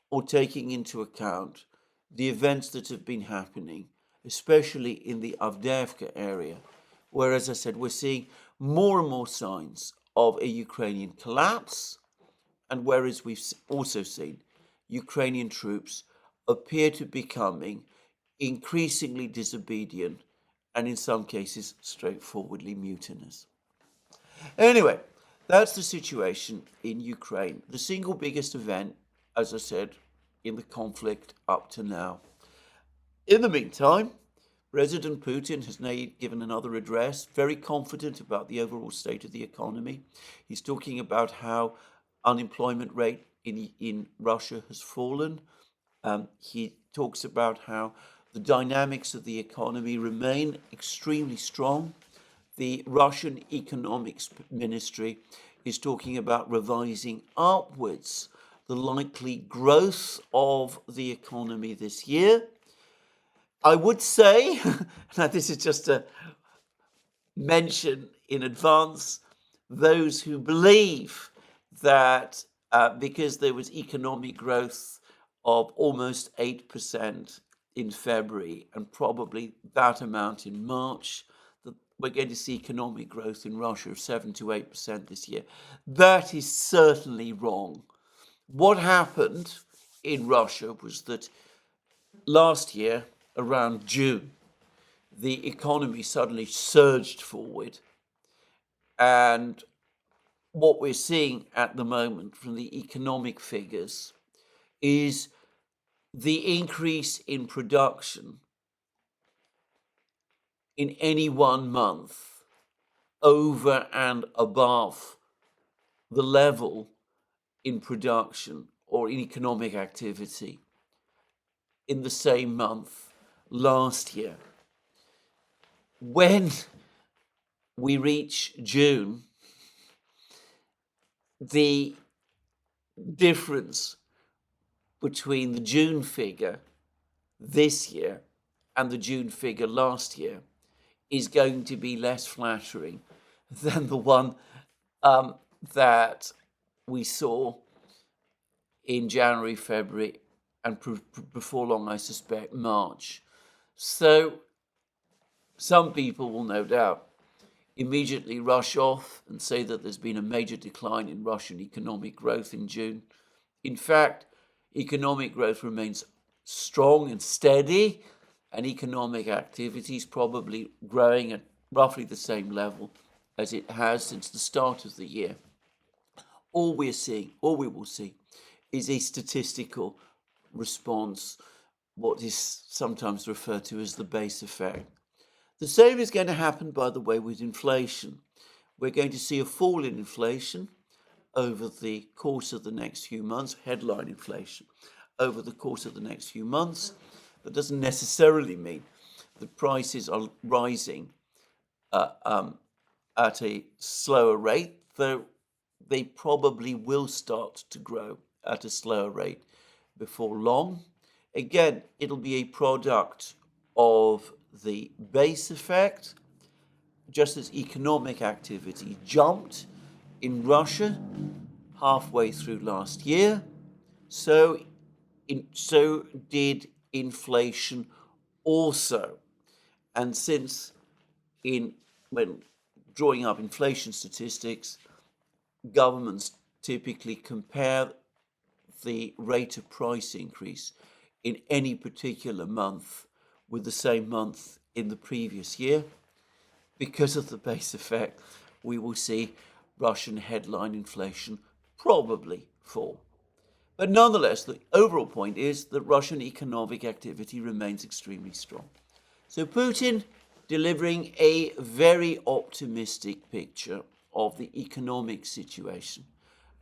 or taking into account the events that have been happening, especially in the Avdiivka area, where, as I said, we're seeing more and more signs of a Ukrainian collapse, and whereas we've also seen Ukrainian troops appear to be becoming increasingly disobedient and in some cases straightforwardly mutinous. Anyway, that's the situation in Ukraine. The single biggest event, as I said, in the conflict up to now. In the meantime, President Putin has now given another address, very confident about the overall state of the economy. He's talking about how unemployment rate in Russia has fallen. He talks about how the dynamics of the economy remain extremely strong. The Russian Economics Ministry is talking about revising upwards the likely growth of the economy this year. I would say, now this is just a mention in advance, those who believe that because there was economic growth of almost 8% in February and probably that amount in March, that we're going to see economic growth in Russia of 7 to 8% this year. That is certainly wrong. What happened in Russia was that last year, around June, the economy suddenly surged forward. And what we're seeing at the moment from the economic figures is the increase in production in any 1 month over and above the level in production or in economic activity in the same month last year. When we reach June, the difference between the June figure this year and the June figure last year is going to be less flattering than the one that we saw in January, February, and before long, I suspect, March. So some people will no doubt immediately rush off and say that there's been a major decline in Russian economic growth in June. In fact, economic growth remains strong and steady, and economic activity is probably growing at roughly the same level as it has since the start of the year. All we will see, is a statistical response, what is sometimes referred to as the base effect. The same is going to happen, by the way, with inflation. We're going to see a fall in inflation over the course of the next few months, headline inflation, over the course of the next few months. That doesn't necessarily mean that prices are rising at a slower rate, though they probably will start to grow at a slower rate before long. Again, it'll be a product of the base effect. Just as economic activity jumped in Russia halfway through last year, so did inflation also. And since when drawing up inflation statistics, governments typically compare the rate of price increase in any particular month with the same month in the previous year. Because of the base effect, we will see Russian headline inflation probably fall. But nonetheless, the overall point is that Russian economic activity remains extremely strong. So Putin delivering a very optimistic picture of the economic situation,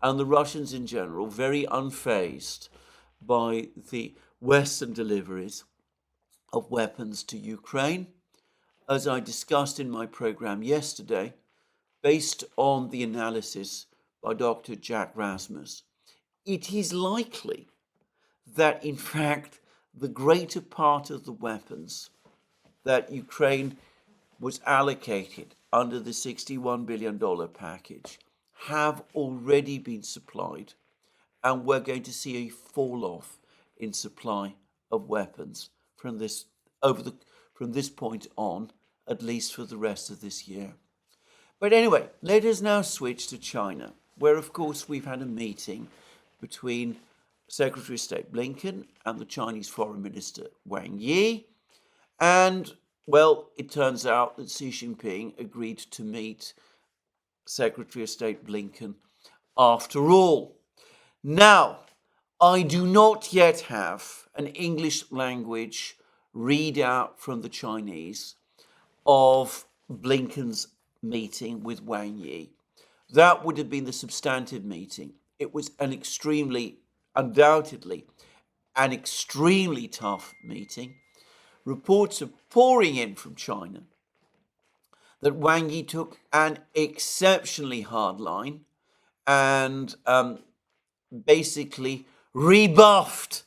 and the Russians in general very unfazed by the Western deliveries of weapons to Ukraine. As I discussed in my program yesterday, based on the analysis by Dr. Jack Rasmus, it is likely that, in fact, the greater part of the weapons that Ukraine was allocated under the $61 billion package have already been supplied, and we're going to see a fall off in supply of weapons from this point on, at least for the rest of this year. But anyway, let us now switch to China, where, of course, we've had a meeting between Secretary of State Blinken and the Chinese Foreign Minister Wang Yi. And, well, it turns out that Xi Jinping agreed to meet Secretary of State Blinken after all. Now, I do not yet have an English language readout from the Chinese of Blinken's meeting with Wang Yi. That would have been the substantive meeting. It was undoubtedly an extremely tough meeting. Reports are pouring in from China that Wang Yi took an exceptionally hard line and basically rebuffed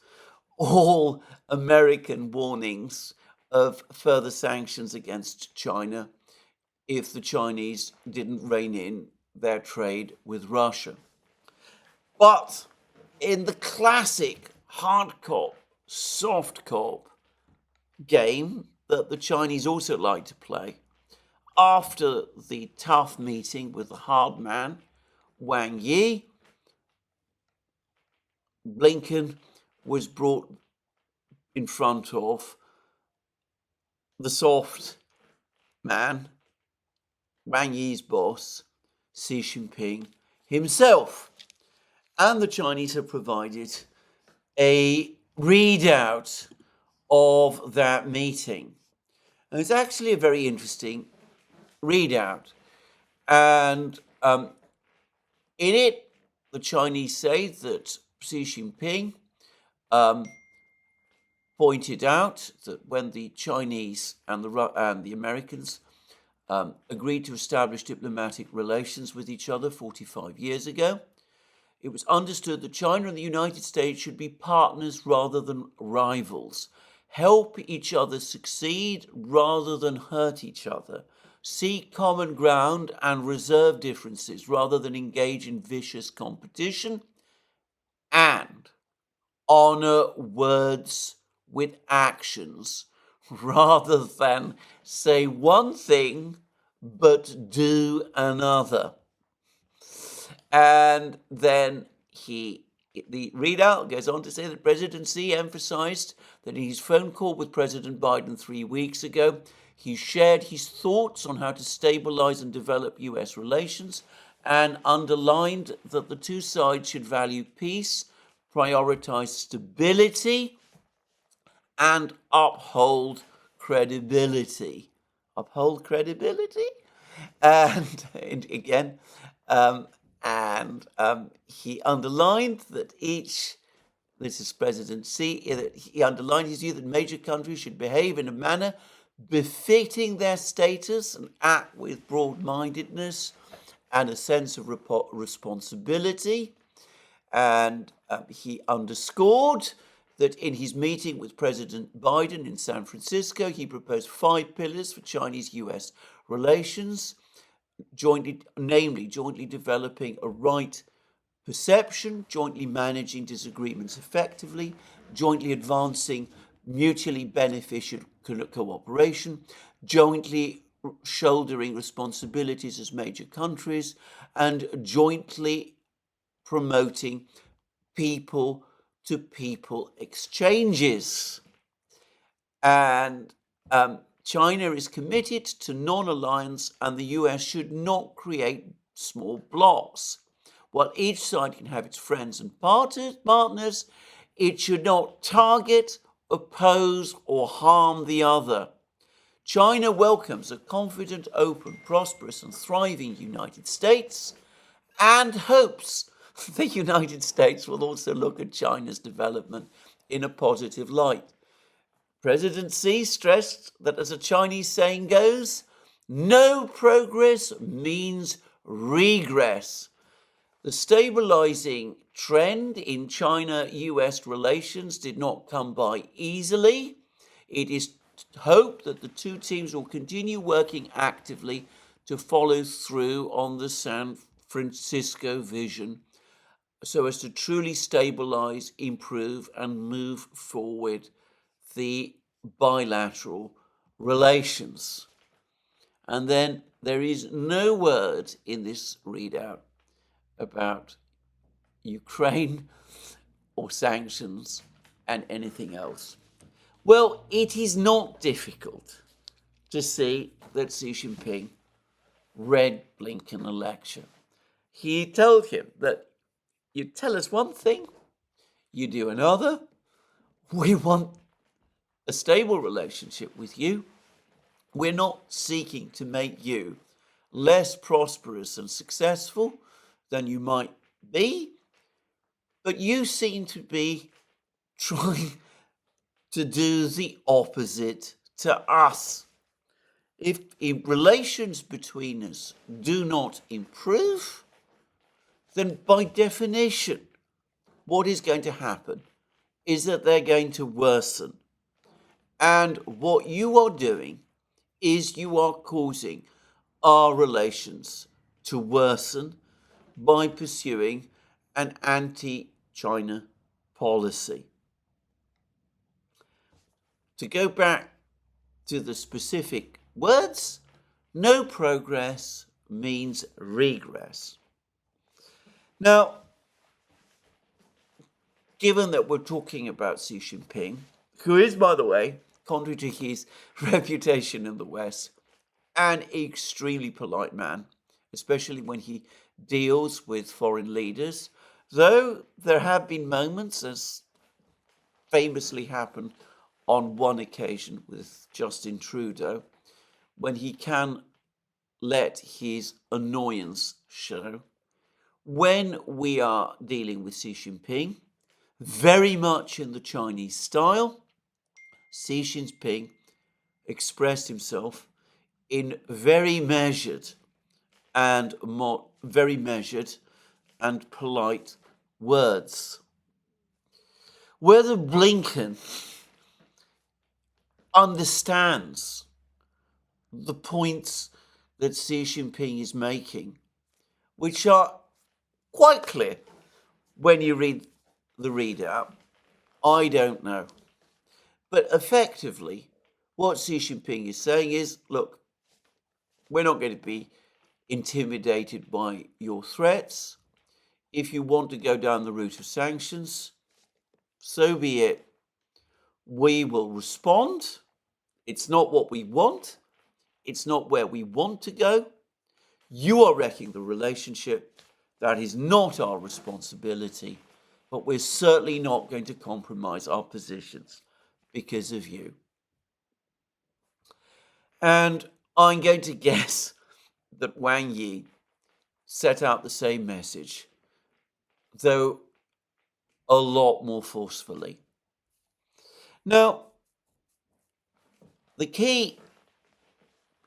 all American warnings of further sanctions against China if the Chinese didn't rein in their trade with Russia. But in the classic hard cop, soft cop game that the Chinese also like to play, after the tough meeting with the hard man, Wang Yi, Blinken was brought in front of the soft man, Wang Yi's boss, Xi Jinping himself. And the Chinese have provided a readout of that meeting. And it's actually a very interesting readout. And in it, the Chinese say that Xi Jinping pointed out that when the Chinese and the Americans agreed to establish diplomatic relations with each other 45 years ago, it was understood that China and the United States should be partners rather than rivals, help each other succeed rather than hurt each other, seek common ground and reserve differences rather than engage in vicious competition, and honor words with actions rather than say one thing but do another. And then the readout goes on to say that President Xi emphasized that in his phone call with President Biden 3 weeks ago, he shared his thoughts on how to stabilize and develop U.S. relations and underlined that the two sides should value peace, prioritize stability, and uphold credibility. uphold credibility. And again, he underlined that this is President Xi, that he underlined his view that major countries should behave in a manner befitting their status and act with broad-mindedness and a sense of responsibility. And he underscored that in his meeting with President Biden in San Francisco, he proposed 5 pillars for Chinese-US relations, namely jointly developing a right perception, jointly managing disagreements effectively, jointly advancing mutually beneficial cooperation, jointly shouldering responsibilities as major countries, and jointly promoting people-to-people exchanges. And China is committed to non-alliance, and the US should not create small blocs. While each side can have its friends and partners, it should not target, oppose, or harm the other. China welcomes a confident, open, prosperous, and thriving United States and hopes the United States will also look at China's development in a positive light. President Xi stressed that, as a Chinese saying goes, no progress means regress. The stabilizing trend in China-US relations did not come by easily. It is hoped that the two teams will continue working actively to follow through on the San Francisco vision so as to truly stabilize, improve, and move forward the bilateral relations. And then there is no word in this readout about Ukraine or sanctions and anything else. Well, it is not difficult to see that Xi Jinping read Blinken a lecture. He told him that you tell us one thing, you do another. We want a stable relationship with you. We're not seeking to make you less prosperous and successful than you might be, but you seem to be trying to do the opposite to us. If relations between us do not improve, then by definition, what is going to happen is that they're going to worsen. And what you are doing is you are causing our relations to worsen by pursuing an anti-China policy. To go back to the specific words, no progress means regress. Now, given that we're talking about Xi Jinping, who is, by the way, contrary to his reputation in the West, an extremely polite man, especially when he deals with foreign leaders, though there have been moments, as famously happened on one occasion with Justin Trudeau, when he can let his annoyance show. When we are dealing with Xi Jinping, very much in the Chinese style, Xi Jinping expressed himself in very measured and polite words. Whether Blinken understands the points that Xi Jinping is making, which are quite clear when you read the readout, I don't know. But effectively, what Xi Jinping is saying is, look, we're not going to be intimidated by your threats. If you want to go down the route of sanctions, so be it. We will respond. It's not what we want. It's not where we want to go. You are wrecking the relationship. That is not our responsibility. But we're certainly not going to compromise our positions because of you. And I'm going to guess that Wang Yi set out the same message, though a lot more forcefully. Now, the key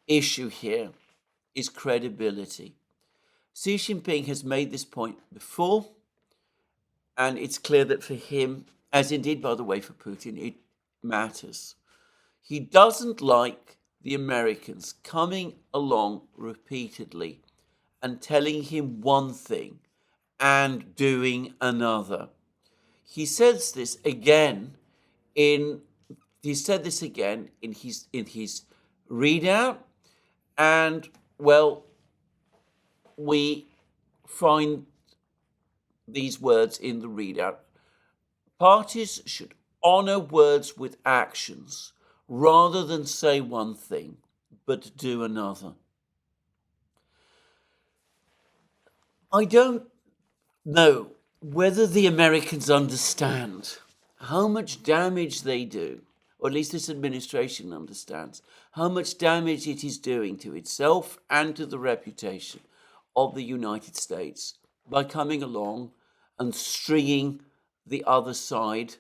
issue here is credibility. Xi Jinping has made this point before, and it's clear that for him, as indeed, by the way, for Putin, it matters. He doesn't like the Americans coming along repeatedly and telling him one thing and doing another. He says this again in his readout, and well, we find these words in the readout. Parties should honor words with actions rather than say one thing but do another. I don't know whether the Americans understand how much damage they do, or at least this administration understands how much damage it is doing to itself and to the reputation of the United States by coming along and stringing the other side,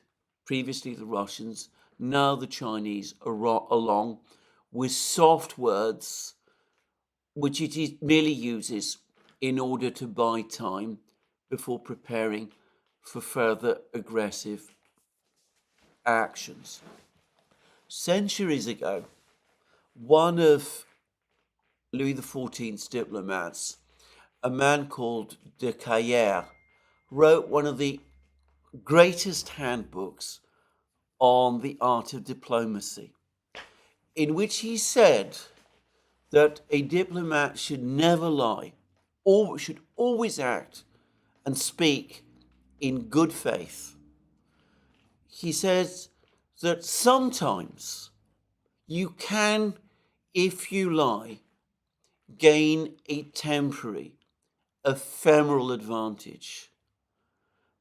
previously the Russians, now the Chinese, along with soft words which it merely uses in order to buy time before preparing for further aggressive actions. Centuries ago, one of Louis XIV's diplomats, a man called de Caillères, wrote one of the greatest handbooks on the art of diplomacy, in which he said that a diplomat should never lie, or should always act and speak in good faith. He says that sometimes you can, if you lie, gain a temporary, ephemeral advantage.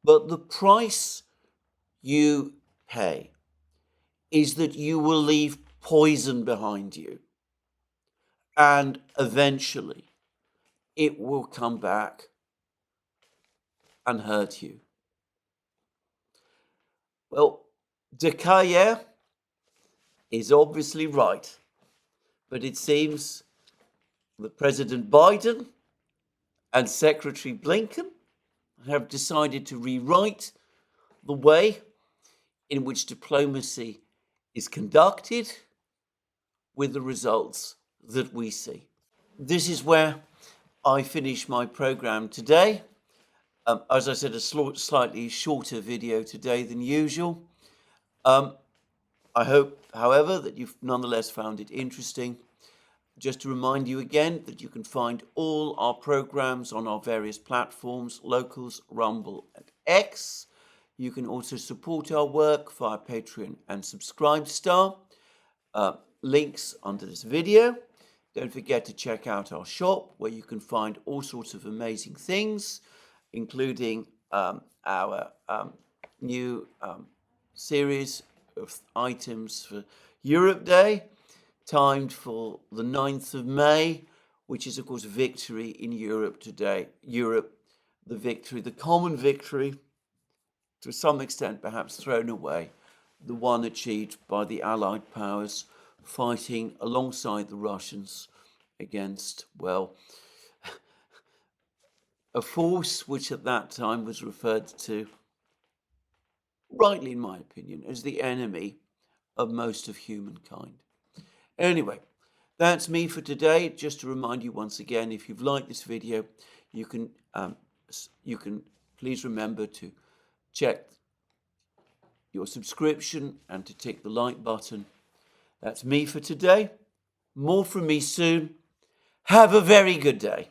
But the price you pay is that you will leave poison behind you. And eventually, it will come back and hurt you. Well, de Caillères is obviously right, but it seems that President Biden and Secretary Blinken have decided to rewrite the way in which diplomacy is conducted, with the results that we see. This is where I finish my program today. As I said, a slightly shorter video today than usual. I hope, however, that you've nonetheless found it interesting. Just to remind you again that you can find all our programs on our various platforms, Locals, Rumble, and X. You can also support our work via Patreon and Subscribestar. Links under this video. Don't forget to check out our shop, where you can find all sorts of amazing things, including our new series of items for Europe Day, timed for the 9th of May, which is, of course, victory in Europe today. Europe, the victory, the common victory, to some extent perhaps thrown away, the one achieved by the Allied powers fighting alongside the Russians against, well, a force which at that time was referred to, rightly in my opinion, as the enemy of most of humankind. Anyway, that's me for today. Just to remind you once again, if you've liked this video, you can please remember to check your subscription and to tick the like button. That's me for today. More from me soon. Have a very good day.